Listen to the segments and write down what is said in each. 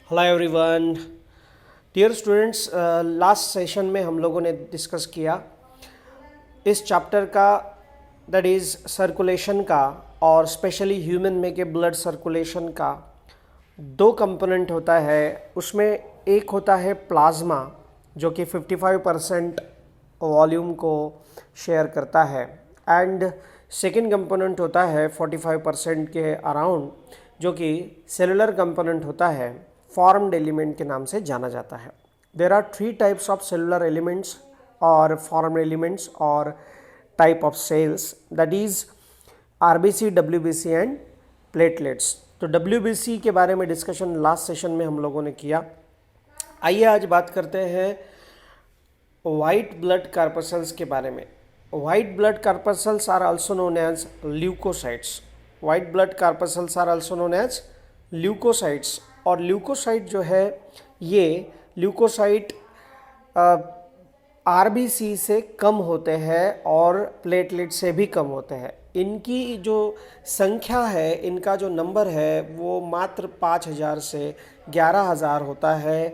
Hello everyone. Dear students, last session में हम लोगों ने डिस्कस किया इस चैप्टर का, दैट इज़ सर्कुलेशन का, और स्पेशली ह्यूमन में के ब्लड सर्कुलेशन का दो कंपोनेंट होता है। उसमें एक होता है प्लाज्मा, जो कि 55% वॉल्यूम को शेयर करता है, एंड सेकेंड कंपोनेंट होता है 45% के अराउंड, जो कि सेलुलर कंपोनेंट होता है, फॉर्म्ड एलिमेंट के नाम से जाना जाता है। There are 3 types of cellular elements और फॉर्म्ड एलिमेंट्स और type of cells, that is RBC, WBC and platelets. तो डब्ल्यूबीसी के बारे में डिस्कशन लास्ट सेशन में हम लोगों ने किया। आइए आज बात करते हैं वाइट ब्लड कार्पसल्स के बारे में। White blood corpuscles are also known as leukocytes. White blood corpuscles are also known as leukocytes. और ल्यूकोसाइट जो है, ये ल्यूकोसाइट आरबीसी से कम होते हैं और प्लेटलेट से भी कम होते हैं। इनकी जो संख्या है, इनका जो नंबर है, वो मात्र 5000 से 11000 होता है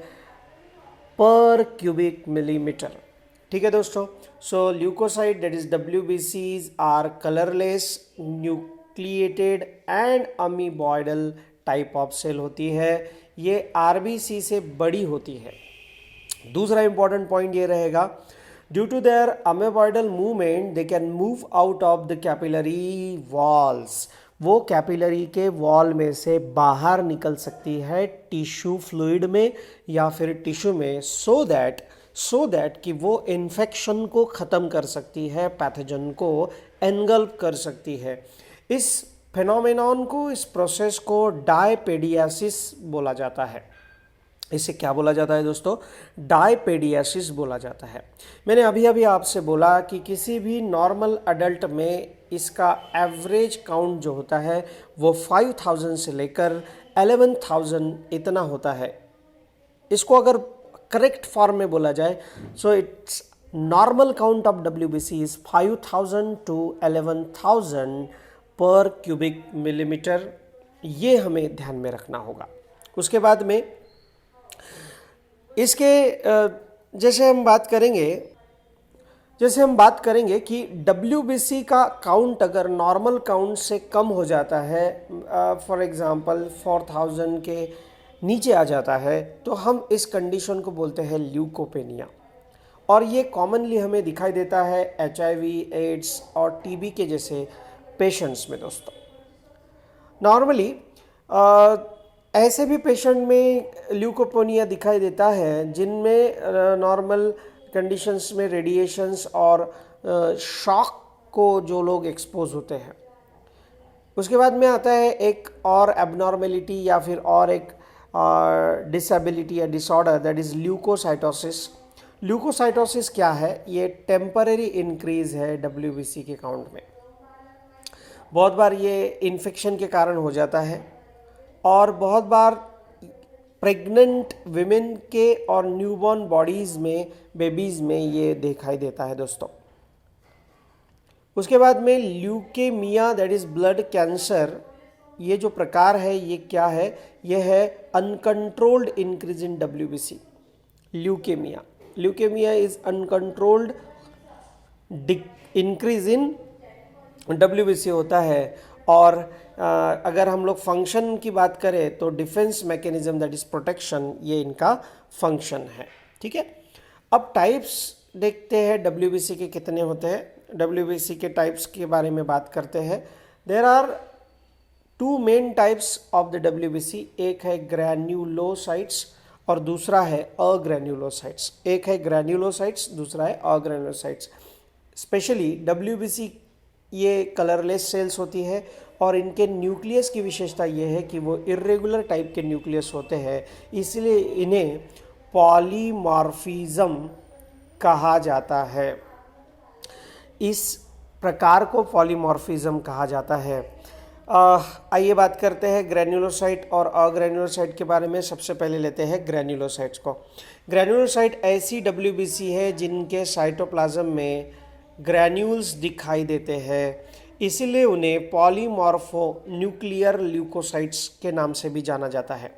पर क्यूबिक मिलीमीटर। ठीक है दोस्तों। सो ल्यूकोसाइट, दैट इज डब्ल्यूबीसीज, are colourless, nucleated and amoeboidal type of cell होती है। ये आरबीसी से बड़ी होती है। दूसरा इंपॉर्टेंट पॉइंट ये रहेगा, due to their amoeboidal movement they can move out of the capillary walls. वो कैपिलरी के वॉल में से बाहर निकल सकती है टिश्यू फ्लूइड में या फिर टिश्यू में, सो दैट कि वो इन्फेक्शन को ख़त्म कर सकती है, पैथोजन को एनगल्फ कर सकती है। इस फेनोमेनॉन को, इस प्रोसेस को डायपेडियासिस बोला जाता है। इसे क्या बोला जाता है दोस्तों? डायपेडियासिस बोला जाता है। मैंने अभी अभी आपसे बोला कि किसी भी नॉर्मल अडल्ट में इसका एवरेज काउंट जो होता है वो 5000 से लेकर 11000 इतना होता है। इसको अगर करेक्ट फॉर्म में बोला जाए, so it's normal count of WBC is 5000 to 11000 पर क्यूबिक मिलीमीटर। ये हमें ध्यान में रखना होगा। उसके बाद में इसके जैसे हम बात करेंगे कि डब्ल्यूबीसी का काउंट अगर नॉर्मल काउंट से कम हो जाता है, फॉर एग्जांपल 4000 के नीचे आ जाता है, तो हम इस कंडीशन को बोलते हैं ल्यूकोपेनिया। और ये कॉमनली हमें दिखाई देता है HIV, एड्स और TB के जैसे पेशेंट्स में दोस्तों। नॉर्मली ऐसे भी पेशेंट में ल्यूकोपेनिया दिखाई देता है जिनमें नॉर्मल कंडीशंस में रेडिएशंस और शॉक को जो लोग एक्सपोज होते हैं। उसके बाद में आता है एक और एबनॉर्मेलिटी या फिर और एक डिसेबिलिटी या disorder, that is leukocytosis. Leukocytosis क्या है? ये टेम्पररी इंक्रीज है डब्ल्यूबीसी के काउंट में। बहुत बार ये इन्फेक्शन के कारण हो जाता है और बहुत बार प्रेग्नेंट विमेन के और न्यूबॉर्न बॉडीज़ में, बेबीज़ में ये दिखाई देता है दोस्तों। उसके बाद में leukaemia, that is blood cancer. ये जो प्रकार है, ये क्या है? ये है uncontrolled increase in WBC. Leukaemia is uncontrolled increase in WBC होता है। और अगर हम लोग फंक्शन की बात करें तो defence mechanism, that is protection, ये इनका फंक्शन है। ठीक है। अब टाइप्स देखते हैं डब्ल्यूबीसी के कितने होते हैं। डब्ल्यूबीसी के टाइप्स के बारे में बात करते हैं। There are 2 main types of the WBC. एक है ग्रैन्युलोसाइट्स और दूसरा है अग्रैन्युलोसाइट्स। एक है ग्रैन्युलोसाइट्स, दूसरा है अग्रैन्युलोसाइट्स। स्पेशली डब्ल्यूबीसी ये कलरलेस सेल्स होती है और इनके न्यूक्लियस की विशेषता ये है कि वो इर्रेगुलर टाइप के न्यूक्लियस होते हैं, इसलिए इन्हें पॉलीमॉर्फिज्म कहा जाता है। इस प्रकार को पॉलीमॉर्फिज्म कहा जाता है। आइए बात करते हैं ग्रैन्युलोसाइट और अग्रैन्युलोसाइट के बारे में। सबसे पहले लेते हैं ग्रैन्युलोसाइट्स को। ग्रैन्युलोसाइट ऐसी डब्ल्यूबीसी है जिनके साइटोप्लाज्म में ग्रैन्यूल्स दिखाई देते हैं, इसीलिए उन्हें पॉलीमॉर्फो न्यूक्लियर ल्यूकोसाइट्स के नाम से भी जाना जाता है।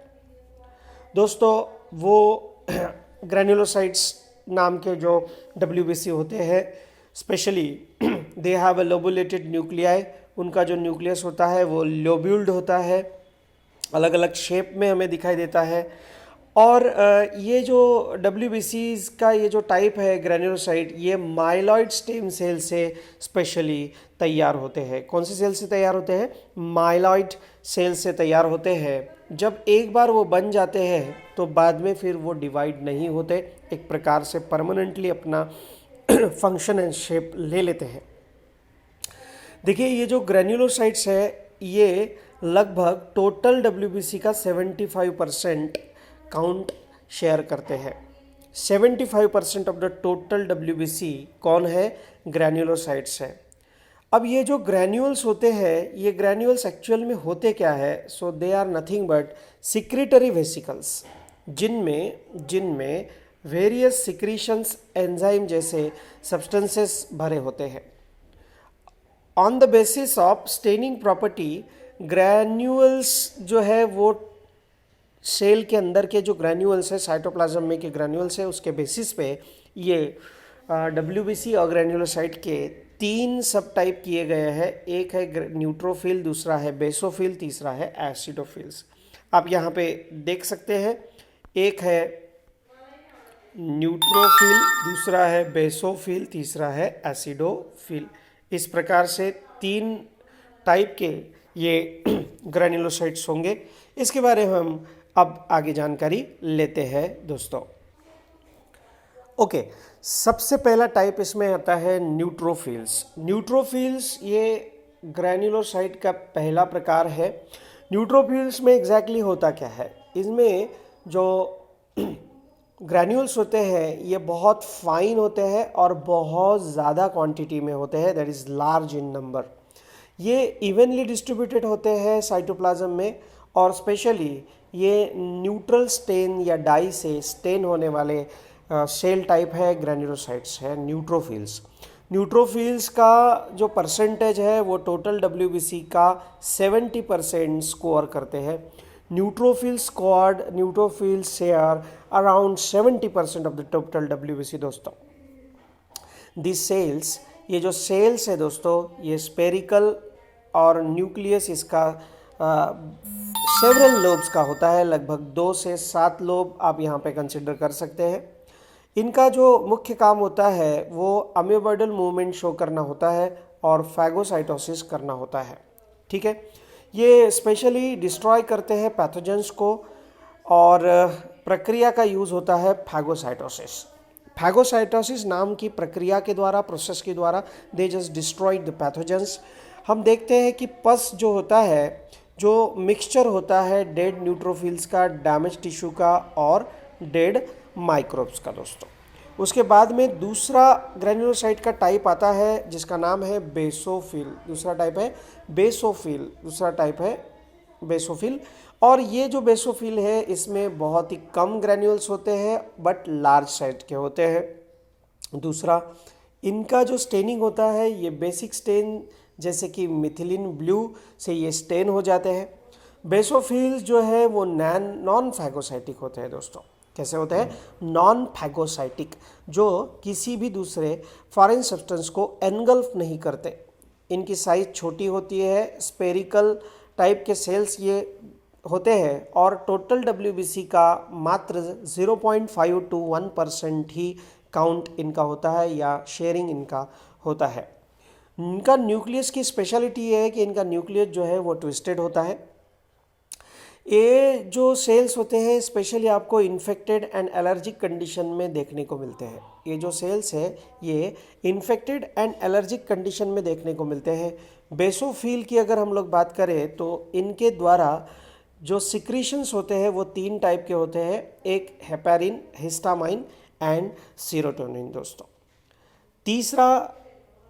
दोस्तों वो ग्रैन्युलोसाइट्स नाम के जो WBC होते हैं, specially they have a lobulated nuclei, उनका जो न्यूक्लियस होता है वो लोब्यूल्ड होता है, अलग अलग शेप में हमें दिखाई देता है। और ये जो WBCs का ये जो टाइप है ग्रैन्युलोसाइट, ये माइलॉइड स्टेम सेल से स्पेशली तैयार होते हैं। कौन से सेल से तैयार होते हैं? माइलॉइड सेल से तैयार होते हैं। जब एक बार वो बन जाते हैं तो बाद में फिर वो डिवाइड नहीं होते, एक प्रकार से परमानेंटली अपना फंक्शन एंड शेप ले लेते हैं। देखिए ये जो ग्रैन्युलोसाइट्स है ये लगभग टोटल WBC का 75% काउंट शेयर करते हैं। 75% ऑफ द टोटल WBC कौन है? ग्रैन्युलोसाइट्स है। अब ये जो ग्रैन्यूल्स होते हैं, ये ग्रैन्यूल्स एक्चुअल में होते क्या है? So they are nothing but secretory vesicles, जिनमें वेरियस सिक्रीशंस एंजाइम जैसे सब्सटेंसेस भरे होते हैं। On the basis of staining property, granules जो है वो सेल के अंदर के जो ग्रैन्यूल्स है, साइटोप्लाज्म में के ग्रैन्यूल्स है, उसके बेसिस पे ये WBC और ग्रैन्युलोसाइट के 3 सब टाइप किए गए हैं। एक है न्यूट्रोफिल, दूसरा है बेसोफिल, तीसरा है एसिडोफिल्स। आप यहाँ पे देख सकते हैं, एक है न्यूट्रोफिल, दूसरा है बेसोफिल, तीसरा है एसिडोफिल। इस प्रकार से 3 टाइप के ये ग्रैन्युलोसाइट्स होंगे। इसके बारे में हम अब आगे जानकारी लेते हैं दोस्तों। ओके, सबसे पहला टाइप इसमें आता है न्यूट्रोफिल्स। न्यूट्रोफिल्स ये ग्रैन्युलोसाइट का पहला प्रकार है। न्यूट्रोफिल्स में एग्जैक्टली होता क्या है? इसमें जो ग्रैन्यूल्स होते हैं ये बहुत फाइन होते हैं और बहुत ज़्यादा क्वांटिटी में होते हैं, that is large in number. ये इवनली डिस्ट्रीब्यूटेड होते हैं साइटोप्लाज्म में, और स्पेशली ये न्यूट्रल स्टेन या डाई से स्टेन होने वाले सेल टाइप है ग्रैन्युलोसाइट्स है न्यूट्रोफिल्स। न्यूट्रोफिल्स का जो परसेंटेज है वो टोटल WBC का 70% स्कोर करते हैं। Neutrophils share around 70% of the total WBC दोस्तों। दिस सेल्स, ये जो सेल्स है दोस्तों, ये स्पेरिकल और न्यूक्लियस इसका सेवरल लोब्स का होता है, लगभग 2 से 7 लोब आप यहाँ पे कंसिडर कर सकते हैं। इनका जो मुख्य काम होता है वो अमीबॉइडल मूवमेंट शो करना होता है और फैगोसाइटोसिस करना होता है। ठीक है, ये स्पेशली डिस्ट्रॉय करते हैं पैथोजेंस को, और प्रक्रिया का यूज़ होता है फैगोसाइटोसिस। फैगोसाइटोसिस नाम की प्रक्रिया के द्वारा, प्रोसेस के द्वारा they just destroyed the pathogens. हम देखते हैं कि पस जो होता है, जो मिक्सचर होता है डेड न्यूट्रोफिल्स का, डैमेज टिश्यू का और डेड माइक्रोब्स का दोस्तों। उसके बाद में दूसरा ग्रैन्युलोसाइट का टाइप आता है जिसका नाम है बेसोफिल। दूसरा टाइप है बेसोफिल। और ये जो बेसोफिल है इसमें बहुत ही कम ग्रैन्यूल्स होते हैं बट लार्ज साइज के होते हैं। दूसरा, इनका जो स्टेनिंग होता है ये बेसिक स्टेन जैसे कि मिथिलिन ब्लू से ये स्टेन हो जाते हैं। बेसोफिल्स जो है वो नॉन फैगोसाइटिक होते हैं दोस्तों। कैसे होते हैं? नॉन फैगोसाइटिक, जो किसी भी दूसरे फॉरेन सब्सटेंस को एनगल्फ नहीं करते। इनकी साइज छोटी होती है, स्पेरिकल टाइप के सेल्स ये होते हैं, और टोटल WBC का मात्र 0.5 to 1% ही काउंट इनका होता है या शेयरिंग इनका होता है। इनका न्यूक्लियस की स्पेशलिटी ये है कि इनका न्यूक्लियस जो है वो ट्विस्टेड होता है। ये जो सेल्स होते हैं स्पेशली आपको इन्फेक्टेड एंड एलर्जिक कंडीशन में देखने को मिलते हैं। ये जो सेल्स है ये इन्फेक्टेड एंड एलर्जिक कंडीशन में देखने को मिलते हैं। बेसोफिल की अगर हम लोग बात करें तो इनके द्वारा जो सिक्रीशंस होते हैं वो 3 टाइप के होते हैं, एक हेपेरिन, हिस्टामाइन एंड सीरोटोनिन दोस्तों। तीसरा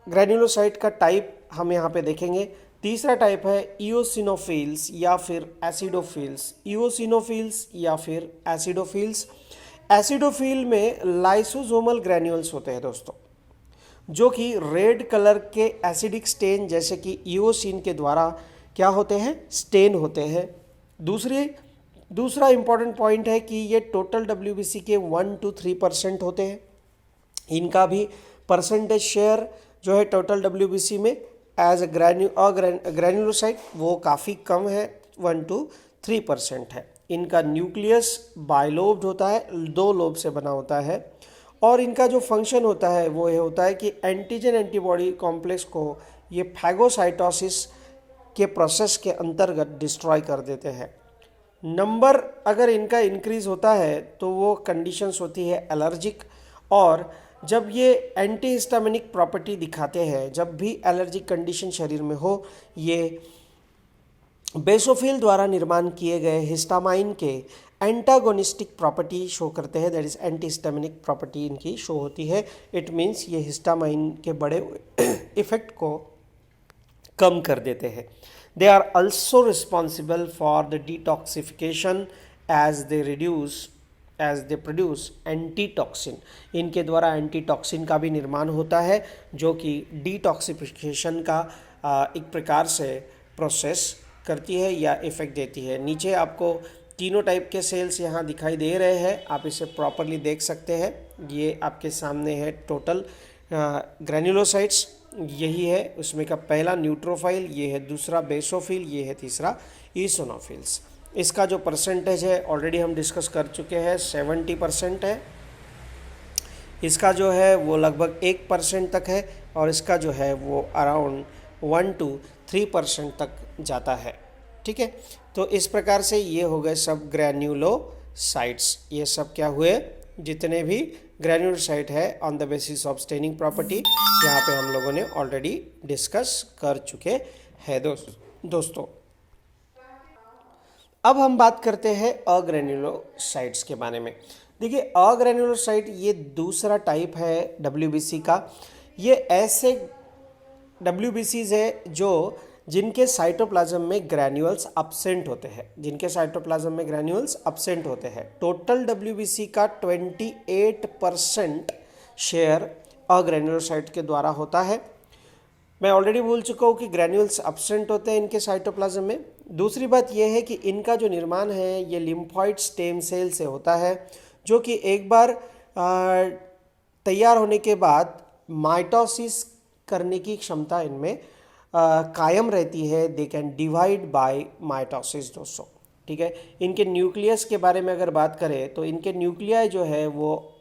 ग्रैन्युलोसाइट का टाइप हम यहाँ पे देखेंगे। तीसरा टाइप है इओसिनोफिल्स या फिर एसिडोफिल्स। इओसिनोफिल्स या फिर एसिडोफिल्स। एसिडोफिल में लाइसोसोमल ग्रैन्यूल्स होते हैं दोस्तों, जो कि रेड कलर के एसिडिक स्टेन जैसे कि इओसिन के द्वारा क्या होते हैं? स्टेन होते हैं। दूसरी दूसरा इम्पॉर्टेंट पॉइंट है कि ये टोटल डब्ल्यूबीसी के 1 to 3% होते हैं। इनका भी परसेंटेज शेयर जो है टोटल डब्ल्यूबीसी में एज ग्रैन्युलोसाइट वो काफ़ी कम है, 1 to 3% है। इनका न्यूक्लियस बाइलोब्ड होता है, 2 लोब से बना होता है, और इनका जो फंक्शन होता है वो ये होता है कि एंटीजन एंटीबॉडी कॉम्प्लेक्स को ये फैगोसाइटोसिस के प्रोसेस के अंतर्गत डिस्ट्रॉय कर देते हैं। नंबर अगर इनका इंक्रीज होता है तो वो कंडीशंस होती है एलर्जिक, और जब ये एंटीहिस्टामिनिक प्रॉपर्टी दिखाते हैं, जब भी एलर्जिक कंडीशन शरीर में हो, ये बेसोफिल द्वारा निर्माण किए गए हिस्टामाइन के एंटागोनिस्टिक प्रॉपर्टी शो करते हैं, दैट इज एंटीहिस्टामिनिक प्रॉपर्टी इनकी शो होती है। इट मीन्स ये हिस्टामाइन के बड़े इफेक्ट को कम कर देते हैं। They are also responsible for the detoxification as they produce antitoxin. इनके द्वारा एंटीटॉक्सिन का भी निर्माण होता है जो कि डिटॉक्सिफिकेशन का एक प्रकार से प्रोसेस करती है या इफेक्ट देती है। नीचे आपको तीनों टाइप के सेल्स यहाँ दिखाई दे रहे हैं, आप इसे प्रॉपरली देख सकते हैं। ये आपके सामने है टोटल ग्रैन्युलोसाइट्स, यही है उसमें का पहला न्यूट्रोफाइल, ये है दूसरा बेसोफिल, ये है तीसरा ईसोनोफिल्स। इसका जो परसेंटेज है ऑलरेडी हम डिस्कस कर चुके हैं, 70% है। इसका जो है वो लगभग 1% तक है, और इसका जो है वो अराउंड 1 to 3% तक जाता है। ठीक है, तो इस प्रकार से ये हो गए सब ग्रैन्युलोसाइट्स। ये सब क्या हुए, जितने भी ग्रैन्युलोसाइट है on the basis of staining property, यहाँ पे हम लोगों ने ऑलरेडी डिस्कस कर चुके हैं दोस्तों। अब हम बात करते हैं अग्रैन्युलोसाइट्स के बारे में। देखिए, अग्रैन्युलोसाइट ये दूसरा टाइप है डब्ल्यूबीसी का। ये ऐसे डब्ल्यूबीसीज है जिनके साइटोप्लाज्म में ग्रैन्यूल्स अब्सेंट होते हैं, टोटल डब्ल्यूबीसी का 28% शेयर अग्रैन्युलोसाइट के द्वारा होता है। मैं ऑलरेडी बोल चुका हूँ कि ग्रैन्यूल्स अब्सेंट होते हैं इनके साइटोप्लाज्म में। दूसरी बात यह है कि इनका जो निर्माण है ये लिम्फॉइड स्टेम सेल से होता है, जो कि एक बार तैयार होने के बाद माइटोसिस करने की क्षमता इनमें कायम रहती है। They can divide by mitosis दोस्तों। ठीक है, इनके न्यूक्लियस के बारे में अगर बात करें तो इनके न्यूक्लियाई जो है वो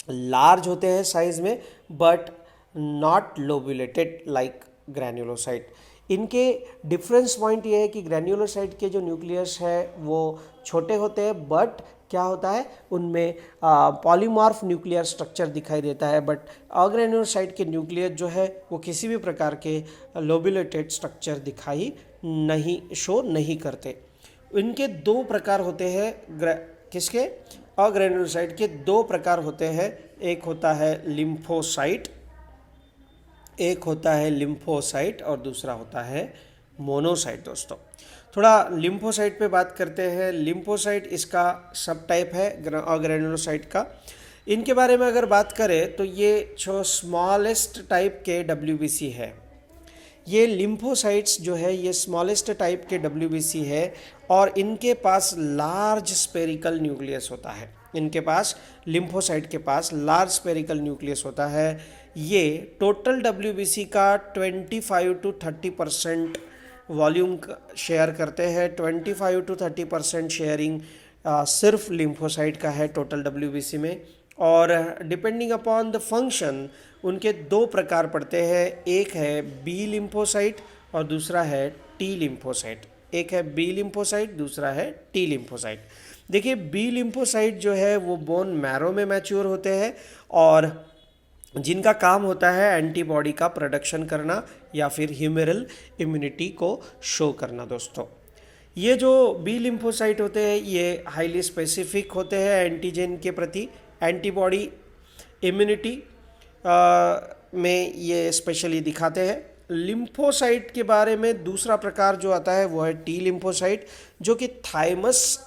लार्ज होते हैं साइज में, बट नॉट लोबुलेटेड लाइक ग्रैन्युलोसाइट। इनके डिफरेंस पॉइंट ये है कि ग्रैन्युलोसाइट के जो न्यूक्लियस है वो छोटे होते हैं, बट क्या होता है उनमें पॉलीमॉर्फ न्यूक्लियर स्ट्रक्चर दिखाई देता है। बट अग्रैन्युलोसाइट के न्यूक्लियस जो है वो किसी भी प्रकार के लोबुलेटेड स्ट्रक्चर शो नहीं करते। इनके 2 प्रकार होते हैं, किसके, अग्रैन्युलोसाइट के 2 प्रकार होते हैं। एक होता है लिम्फोसाइट और दूसरा होता है मोनोसाइट दोस्तों। थोड़ा लिम्फोसाइट पे बात करते हैं। लिम्फोसाइट इसका सब टाइप है अग्रैन्युलोसाइट का। इनके बारे में अगर बात करें तो ये जो स्मॉलेस्ट टाइप के डब्ल्यूबीसी है, ये लिम्फोसाइट्स जो है ये स्मॉलेस्ट टाइप के डब्ल्यूबीसी है, और इनके पास लार्ज स्पेरिकल न्यूक्लियस होता है। इनके पास लिम्फोसाइट के पास लार्ज स्पेरिकल न्यूक्लियस होता है। ये टोटल डब्ल्यूबीसी का 25 to 30% वॉल्यूम शेयर करते हैं। 25 to 30% शेयरिंग सिर्फ लिम्फोसाइट का है टोटल डब्ल्यूबीसी में। और डिपेंडिंग अपॉन द फंक्शन उनके 2 प्रकार पड़ते हैं, एक है बी लिम्फोसाइट और दूसरा है टी लिम्फोसाइट। एक है बी लिम्फोसाइट, दूसरा है टी लिम्फोसाइट। देखिए, बी लिम्फोसाइट जो है वो बोन मैरो में मैच्योर होते हैं और जिनका काम होता है एंटीबॉडी का प्रोडक्शन करना या फिर ह्यूमरल इम्यूनिटी को शो करना दोस्तों। ये जो बी लिम्फोसाइट होते हैं ये हाईली स्पेसिफिक होते हैं एंटीजन के प्रति, एंटीबॉडी इम्यूनिटी में ये स्पेशली दिखाते हैं। लिम्फोसाइट के बारे में दूसरा प्रकार जो आता है वो है टी लिम्फोसाइट, जो कि थाइमस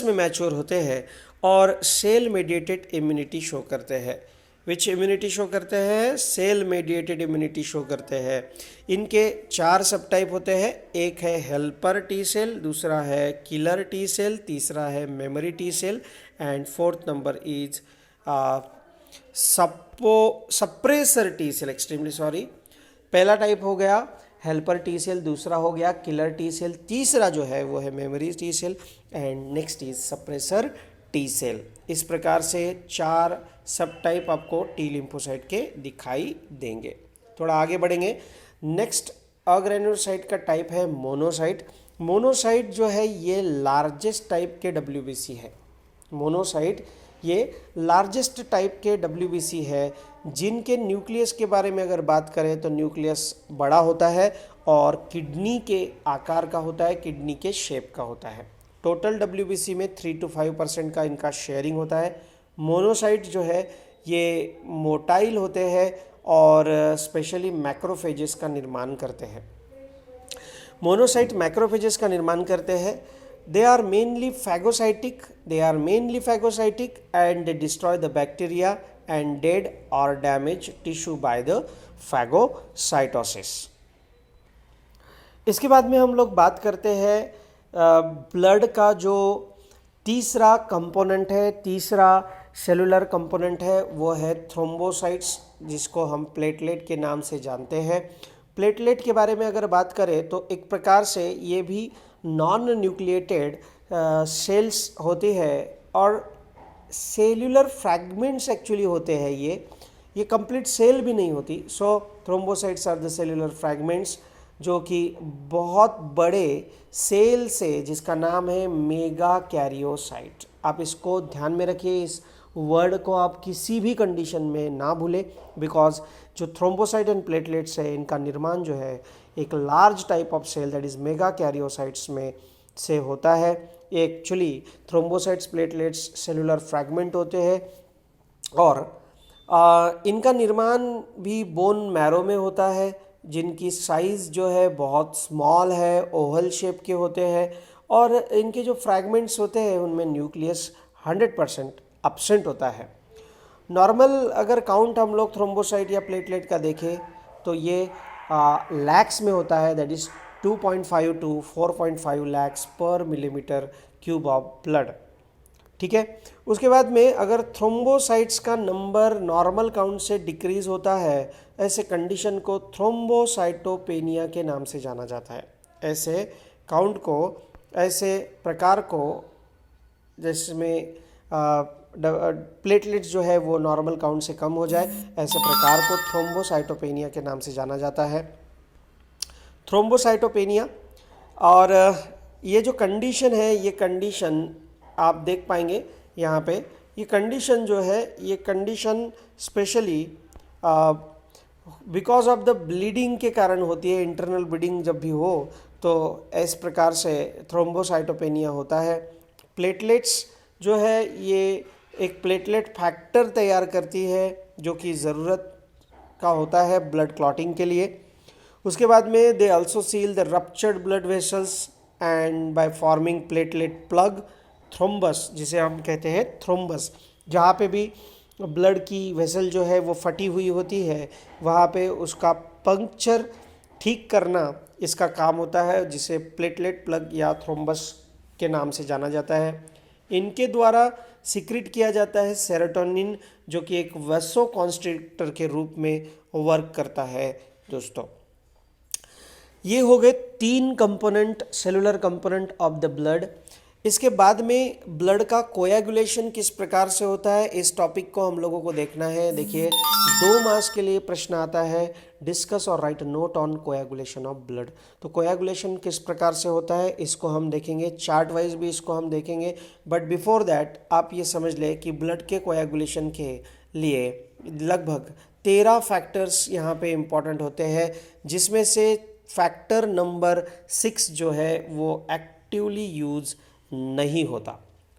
में मैच्योर होते हैं और सेल मेडिएटेड इम्यूनिटी शो करते हैं। विच इम्यूनिटी शो करते हैं, सेल मेडिएटेड इम्यूनिटी शो करते हैं। इनके 4 सब टाइप होते हैं। एक है हेल्पर टी सेल, दूसरा है किलर टी सेल, तीसरा है memory T cell and fourth number is suppressor T cell. Extremely sorry. पहला टाइप हो गया हेल्पर टी सेल, दूसरा हो गया किलर टी सेल, तीसरा जो है वो है memory T cell and next is suppressor T cell. इस प्रकार से 4 सब टाइप आपको टी लिम्फोसाइट के दिखाई देंगे। थोड़ा आगे बढ़ेंगे। नेक्स्ट अग्रेन्युलोसाइट का टाइप है मोनोसाइट। मोनोसाइट जो है ये लार्जेस्ट टाइप के WBC है। मोनोसाइट ये लार्जेस्ट टाइप के WBC है, जिनके न्यूक्लियस के बारे में अगर बात करें तो न्यूक्लियस बड़ा होता है और किडनी के आकार का होता है, किडनी के शेप का होता है। टोटल WBC में 3 to 5% का इनका शेयरिंग होता है। मोनोसाइट जो है ये मोटाइल होते हैं और स्पेशली मैक्रोफेजेस का निर्माण करते हैं। मोनोसाइट मैक्रोफेजेस का निर्माण करते हैं। They are mainly phagocytic and they destroy the bacteria and dead or damage tissue by the phagocytosis। इसके बाद में हम लोग बात करते हैं ब्लड का जो तीसरा कंपोनेंट है, तीसरा सेलुलर कंपोनेंट है, वो है थ्रोम्बोसाइट्स, जिसको हम प्लेटलेट के नाम से जानते हैं। प्लेटलेट के बारे में अगर बात करें तो एक प्रकार से ये भी नॉन न्यूक्लिएटेड सेल्स होती है और सेल्यूलर फ्रैगमेंट्स एक्चुअली होते हैं। ये कंप्लीट सेल भी नहीं होती। So thrombocytes are the cellular fragments जो कि बहुत बड़े सेल से, जिसका नाम है मेगा कैरियोसाइट। आप इसको ध्यान में रखिए, इस वर्ड को आप किसी भी कंडीशन में ना भूलें, बिकॉज जो थ्रोम्बोसाइट एंड प्लेटलेट्स है इनका निर्माण जो है एक large type of cell that is megakaryocytes में से होता है। Actually thrombocytes platelets cellular fragment होते हैं और इनका निर्माण भी बोन मैरो में होता है, जिनकी साइज़ जो है बहुत स्मॉल है, ओवल शेप के होते हैं और इनके जो फ्रैगमेंट्स होते हैं उनमें न्यूक्लियस 100% एब्सेंट होता है। नॉर्मल अगर काउंट हम लोग थ्रोम्बोसाइट या प्लेटलेट का देखें तो ये लैक्स में होता है, दैट इज़ 2.5 to 4.5 lakhs पर मिलीमीटर क्यूब ऑफ ब्लड। ठीक है। उसके बाद में अगर थ्रोम्बोसाइट्स का नंबर नॉर्मल काउंट से डिक्रीज होता है, ऐसे कंडीशन को थ्रोम्बोसाइटोपेनिया के नाम से जाना जाता है। ऐसे काउंट को, ऐसे प्रकार को जिसमें प्लेटलेट्स जो है वो नॉर्मल काउंट से कम हो जाए, ऐसे प्रकार को थ्रोम्बोसाइटोपेनिया के नाम से जाना जाता है। थ्रोम्बोसाइटोपेनिया, और ये जो कंडीशन है, ये कंडीशन आप देख पाएंगे यहाँ पे, ये कंडीशन जो है, ये condition specially because of the bleeding के कारण होती है। इंटरनल ब्लीडिंग जब भी हो तो इस प्रकार से थ्रोम्बोसाइटोपेनिया होता है। प्लेटलेट्स जो है ये एक प्लेटलेट फैक्टर तैयार करती है जो कि ज़रूरत का होता है ब्लड क्लॉटिंग के लिए। उसके बाद में they also seal the ruptured blood vessels and by forming platelet plug, thrombus जिसे हम कहते हैं थ्रोम्बस। जहाँ पे भी ब्लड की वेसल जो है वो फटी हुई होती है, वहाँ पे उसका पंक्चर ठीक करना इसका काम होता है, जिसे प्लेटलेट प्लग या थ्रोम्बस के नाम से जाना जाता है। इनके द्वारा सिक्रिट किया जाता है सेरोटोनिन, जो कि एक वैसो कॉन्स्ट्रिक्टर के रूप में वर्क करता है। दोस्तों, ये हो गए 3 component, cellular component of the blood. इसके बाद में ब्लड का कोएगुलेशन किस प्रकार से होता है, इस टॉपिक को हम लोगों को देखना है। देखिए, 2 मार्क्स के लिए प्रश्न आता है, डिस्कस और right note on coagulation of blood. तो कोएगुलेशन किस प्रकार से होता है इसको हम देखेंगे, चार्ट वाइज भी इसको हम देखेंगे। बट बिफोर दैट आप ये समझ लें कि ब्लड के कोएगुलेशन के लिए लगभग 13 फैक्टर्स यहाँ पे इम्पॉर्टेंट होते हैं, जिसमें से फैक्टर नंबर 6 जो है वो एक्टिवली यूज नहीं होता।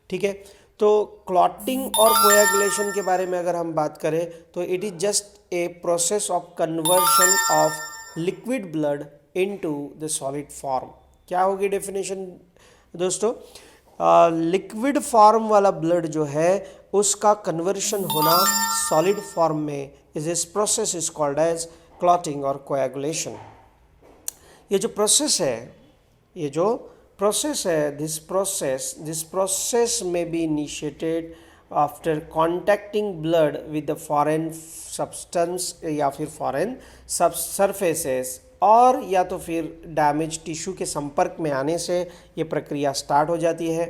ठीक है। तो क्लॉटिंग और कोएगुलेशन के बारे में अगर हम बात करें तो it is just a process of conversion of liquid blood into the solid form. क्या होगी डेफिनेशन दोस्तों? लिक्विड फॉर्म वाला ब्लड जो है उसका कन्वर्शन होना सॉलिड फॉर्म में this process is called as clotting और कोएगुलेशन। ये जो प्रोसेस है दिस प्रोसेस में be initiated after contacting blood with the foreign substance या फिर फॉरेन सरफेसेस, और या तो फिर डैमेज टिश्यू के संपर्क में आने से ये प्रक्रिया स्टार्ट हो जाती है।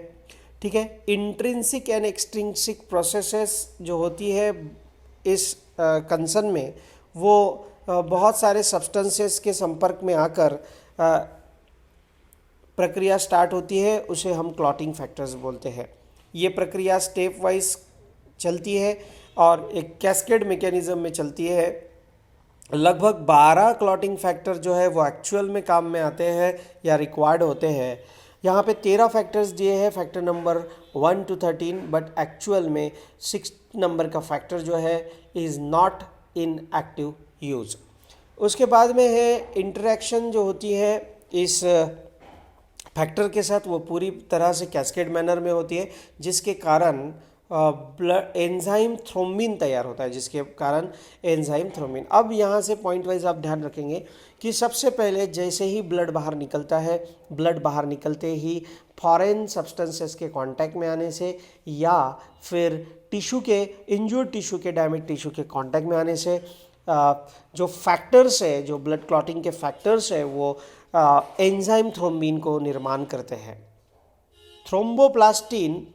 ठीक है, इंट्रिंसिक एंड एक्सट्रिंसिक प्रोसेसेस जो होती है इस कंसर्न में, वो बहुत सारे सब्सटेंसेस के संपर्क में आकर प्रक्रिया स्टार्ट होती है, उसे हम क्लॉटिंग फैक्टर्स बोलते हैं। ये प्रक्रिया स्टेप वाइज चलती है और एक कैस्केड मैकेनिज्म में चलती है। लगभग 12 क्लॉटिंग फैक्टर जो है वो एक्चुअल में काम में आते हैं या रिक्वायर्ड होते हैं। यहाँ पे 13 फैक्टर्स दिए हैं, factor number 1 to 13, but actual में 6 नंबर का फैक्टर जो है is not in active use. उसके बाद में है इंटरेक्शन जो होती है इस फैक्टर के साथ, वो पूरी तरह से कैस्केड मैनर में होती है, जिसके कारण ब्लड एंजाइम थ्रोम्बिन तैयार होता है, जिसके कारण एंजाइम थ्रोम्बिन। अब यहाँ से पॉइंट वाइज आप ध्यान रखेंगे कि सबसे पहले जैसे ही ब्लड बाहर निकलता है, ब्लड बाहर निकलते ही फॉरेन सब्सटेंसेस के कांटेक्ट में आने से या फिर टिश्यू के इंजर्ड टिश्यू के डैमेज टिश्यू के कांटेक्ट में आने से जो फैक्टर्स है, जो ब्लड क्लॉटिंग के फैक्टर्स है, वो एंजाइम थ्रोम्बिन को निर्माण करते हैं। थ्रोम्बोप्लास्टिन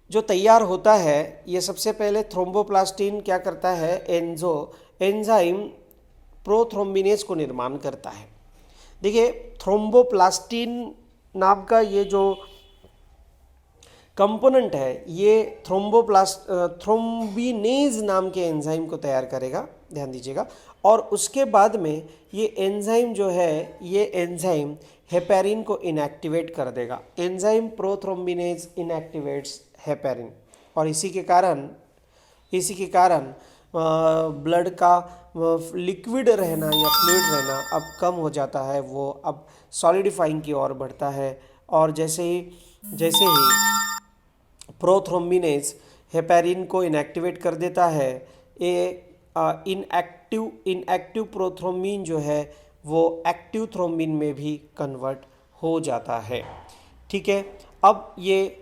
जो तैयार होता है, ये सबसे पहले थ्रोम्बोप्लास्टिन क्या करता है, एंजाइम प्रोथ्रोम्बिनेज को निर्माण करता है। देखिए, थ्रोम्बोप्लास्टिन नाम का ये जो कंपोनेंट है, ये थ्रोम्बिनेज नाम के एंजाइम को तैयार करेगा, ध्यान दीजिएगा। और उसके बाद में ये एंजाइम जो है, ये एंजाइम हेपेरिन को इनएक्टिवेट कर देगा। एंजाइम प्रोथ्रोम्बिनेज इनएक्टिवेट्स हेपेरिन, और इसी के कारण ब्लड का लिक्विड रहना या फ्लूइड रहना अब कम हो जाता है, वो अब सॉलिडिफाइंग की ओर बढ़ता है। और जैसे ही प्रोथ्रोम्बिनेज हेपेरिन को इनएक्टिवेट कर देता है, ये इनएक्टिव प्रोथ्रोम्बिन जो है वो एक्टिव थ्रोम्बिन में भी कन्वर्ट हो जाता है। ठीक है, अब ये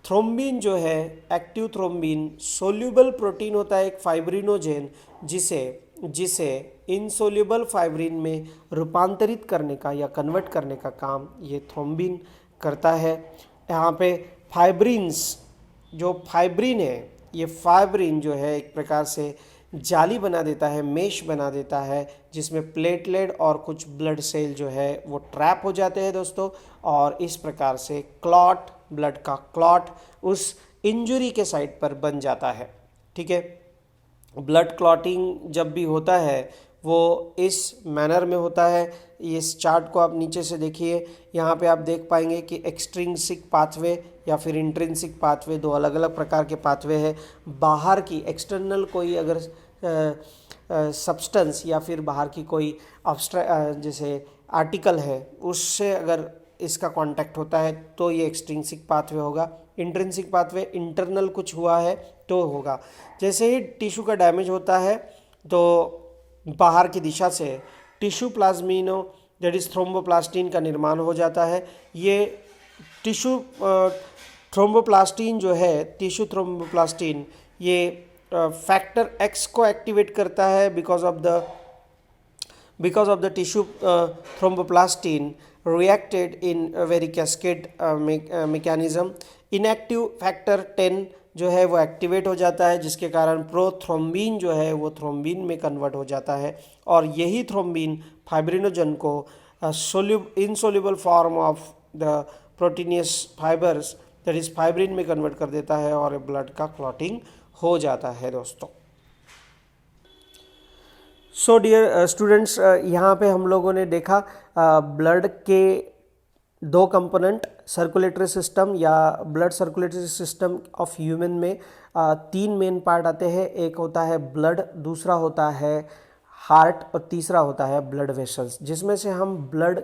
थ्रोम्बिन जो है, एक्टिव थ्रोम्बिन सोल्यूबल प्रोटीन होता है, एक फाइब्रिनोजेन, जिसे इनसोल्यूबल फाइब्रिन में रूपांतरित करने का या कन्वर्ट करने का काम ये थ्रोम्बिन करता है। यहाँ पे फाइब्रिन है, ये फाइब्रिन जो है एक प्रकार से जाली बना देता है, मेश बना देता है, जिसमें प्लेटलेट और कुछ ब्लड सेल जो है वो ट्रैप हो जाते हैं दोस्तों, और इस प्रकार से ब्लड का क्लॉट उस इंजरी के साइड पर बन जाता है। ठीक है, ब्लड क्लॉटिंग जब भी होता है वो इस मैनर में होता है। इस चार्ट को आप नीचे से देखिए, यहाँ पे आप देख पाएंगे कि एक्सट्रिंसिक पाथवे या फिर इंट्रिंसिक पाथवे, दो अलग अलग प्रकार के पाथवे हैं। बाहर की एक्सटर्नल कोई अगर सब्सटेंस या फिर बाहर की कोई जैसे आर्टिकल है, उससे अगर इसका कांटेक्ट होता है तो ये एक्सट्रिंसिक पाथवे होगा। इंट्रिंसिक पाथवे इंटरनल कुछ हुआ है तो होगा। जैसे ही टिश्यू का डैमेज होता है तो बाहर की दिशा से टिश्यू प्लाज्मिनो दैट इज थ्रोम्बोप्लास्टिन का निर्माण हो जाता है। ये टिश्यू थ्रोम्बोप्लास्टिन जो है, टिश्यू थ्रोम्बोप्लास्टिन, ये फैक्टर एक्स को एक्टिवेट करता है because of the tissue thromboplastin reacted in a very cascade mechanism। Inactive factor 10 जो है वो एक्टिवेट हो जाता है, जिसके कारण प्रोथ्रोम्बिन जो है वो थ्रोम्बिन में कन्वर्ट हो जाता है, और यही थ्रोम्बिन फाइब्रिनोजन को insoluble form of the proteinaceous fibres that is fibrin में कन्वर्ट कर देता है, और ब्लड का क्लॉटिंग हो जाता है दोस्तों। सो डियर स्टूडेंट्स, यहाँ पे हम लोगों ने देखा ब्लड के दो कंपोनेंट, सर्कुलेटरी सिस्टम या blood circulatory system of human में 3 मेन पार्ट आते हैं। एक होता है ब्लड, दूसरा होता है हार्ट, और तीसरा होता है ब्लड वेसल्स, जिसमें से हम ब्लड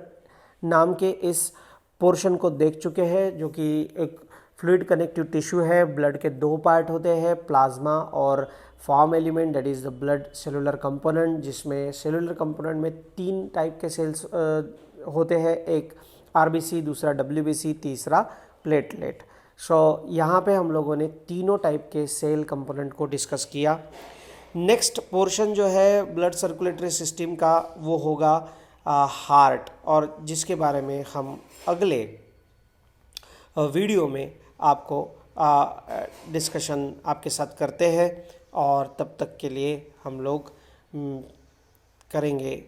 नाम के इस पोर्शन को देख चुके हैं, जो कि एक फ्लूइड कनेक्टिव टिश्यू है, ब्लड के दो पार्ट होते हैं, प्लाज्मा और form element, that is the blood cellular component, जिसमें सेलुलर कंपोनेंट में 3 टाइप के सेल्स होते हैं, एक आरबीसी, दूसरा डब्ल्यूबीसी, तीसरा प्लेटलेट। यहाँ पे हम लोगों ने तीनों टाइप के सेल कंपोनेंट को डिस्कस किया। नेक्स्ट पोर्शन जो है ब्लड सर्कुलेटरी सिस्टम का वो होगा हार्ट, और जिसके बारे में हम अगले वीडियो में आपको डिस्कशन आपके साथ करते हैं, और तब तक के लिए हम लोग करेंगे